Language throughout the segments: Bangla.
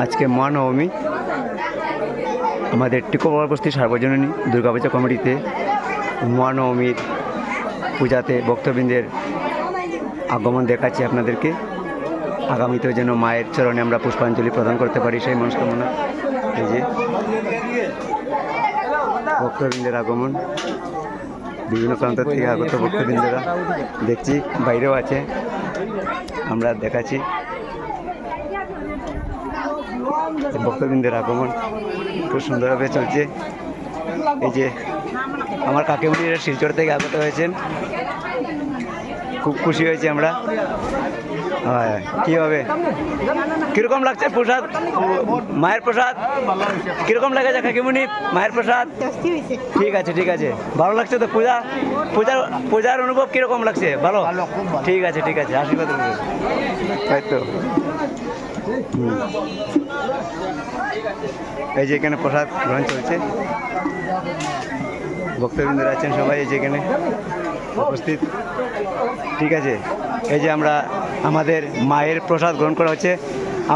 আজকে মহানবমী আমাদের টিকোপাড়া বস্তি সার্বজনীন দুর্গাপূজা কমিটিতে মহানবমীর পূজাতে ভক্তবৃন্দের আগমন দেখাচ্ছি আপনাদেরকে। আগামীতে যেন মায়ের চরণে আমরা পুষ্পাঞ্জলি প্রদান করতে পারি সেই মনস্কামনা। এই যে ভক্তবৃন্দের আগমন, বিভিন্ন প্রান্ত থেকে আগত ভক্তবৃন্দরা দেখছি, বাইরেও আছে, আমরা দেখাচ্ছি ভক্তবৃন্দের আগমন খুব সুন্দরভাবে চলছে। এই যে আমার কাকিমুনিরা শিলচর থেকে আগত হয়েছেন, খুব খুশি হয়েছে আমরা। হ্যাঁ, কী হবে, কীরকম লাগছে প্রসাদ, মায়ের প্রসাদ কীরকম লেগেছে কাকিমুনি? মায়ের প্রসাদ ঠিক আছে, ঠিক আছে, ভালো লাগছে তো? পূজার অনুভব কীরকম লাগছে? ভালো, ঠিক আছে, ঠিক আছে, আশীর্বাদ করবেন, তাই তো। এই যে এখানে প্রসাদ গ্রহণ চলছে, ভক্তবৃন্দরা আছেন সবাই এই যে এখানে উপস্থিত। ঠিক আছে, এই যে আমরা আমাদের মায়ের প্রসাদ গ্রহণ করা হচ্ছে।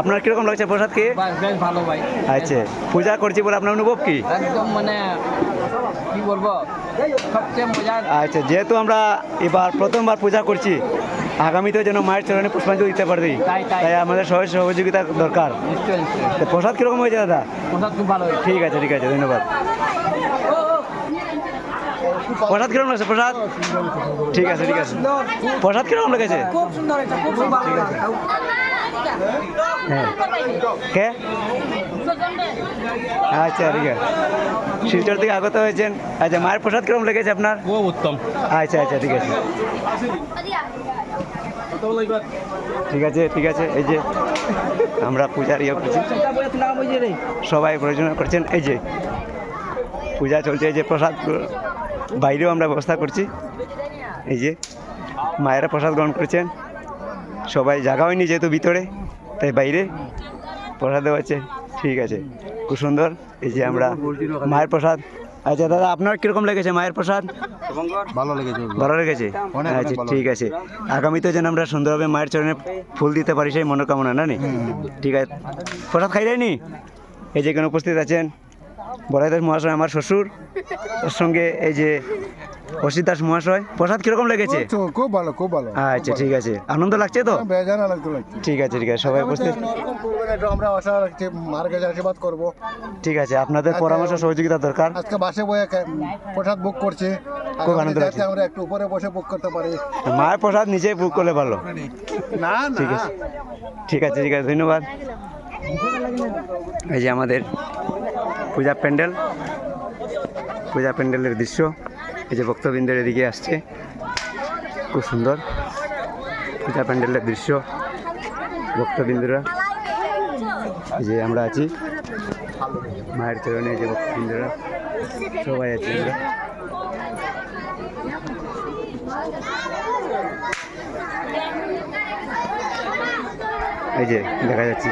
আপনার কিরকম লাগছে প্রসাদ খেয়ে? বেশ ভালো ভাই। আচ্ছা, পূজা করছি বলে আপনার অনুভব কি? একদম মানে কি বলবো, সবচেয়ে মজার। আচ্ছা, যেহেতু আমরা এবার প্রথমবার পূজা করছি, আগামীতেও যেন মায়ের চরণে পুষ্পাঞ্জলি দিতে পারি, তাই আমাদের সবাই সহযোগিতা দরকার। নিশ্চয়ই নিশ্চয়ই। তো প্রসাদ কিরকম হয়েছে দাদা? প্রসাদ খুব ভালো হয়েছে। ঠিক আছে, ঠিক আছে, ধন্যবাদ। প্রসাদ কিরকম লাগছে? প্রসাদ ঠিক আছে, ঠিক আছে, প্রসাদ কিরকম লেগেছে? খুব সুন্দর হয়েছে, খুব ভালো হয়েছে। হ্যাঁ, কে? আচ্ছা, ঠিক আছে, শিলচর থেকে আগত হয়েছেন। আচ্ছা, মায়ের প্রসাদ কিরকম লেগেছে আপনার? খুব উত্তম। আচ্ছা, আচ্ছা, ঠিক আছে, ঠিক আছে, ঠিক আছে। এই যে আমরা পূজার ইয়ে করছি, সবাই পরিচালনা করছেন। এই যে পূজা চলছে, এই যে প্রসাদ বাইরেও আমরা ব্যবস্থা করছি। এই যে মায়েরা প্রসাদ গ্রহণ করছেন, সবাই জায়গা হয়নি যেহেতু ভিতরে, তাই বাইরে প্রসাদ দেওয়া হচ্ছে। ঠিক আছে, খুব সুন্দর। এই যে আমরা মায়ের প্রসাদ। আচ্ছা দাদা, আপনার কীরকম লেগেছে মায়ের প্রসাদ? ভালো লেগেছে, ভালো লেগেছে। আচ্ছা, ঠিক আছে, আগামীতে যেন আমরা সুন্দরভাবে মায়ের চরণে ফুল দিতে পারি সেই মনোকামনা, না? ঠিক আছে, প্রসাদ খাই যায়নি। এই যে এখানে উপস্থিত আছেন বলাই দাস মহাশয়, আমার শ্বশুর, ওর সঙ্গে এই যে অসিত দাস মহাশয়। প্রসাদ কিরকম লেগেছে? খুব ভালো, খুব ভালো। আচ্ছা, ঠিক আছে, আনন্দ লাগছে তো? বেজান লাগতো লাগছে। ঠিক আছে, ঠিক আছে, সবাই উপস্থিত। আমরা আশা রাখছি মার কাছে আশীর্বাদ করবো। ঠিক আছে, আপনাদের পরামর্শ সহযোগিতা দরকার। আজকে বাসে বয়ে প্রসাদ বুক করছি, খুব আনন্দ লাগছে। আমরা একটু উপরে বসে বুক করতে পারি। মায়ের প্রসাদ নিচে বুক করলে ভালো। না, ঠিক আছে, ঠিক আছে, ঠিক আছে, ধন্যবাদ। এই যে আমাদের পূজা প্যান্ডেলের দৃশ্য। এই যে ভক্তবৃন্দের এদিকে আসছে, খুব সুন্দর পূজা প্যান্ডেলের দৃশ্য। ভক্তবৃন্দরা, এই যে আমরা আছি মায়ের চরণে, এই যে ভক্তবৃন্দরা সবাই আছি আমরা। এই যে দেখা যাচ্ছে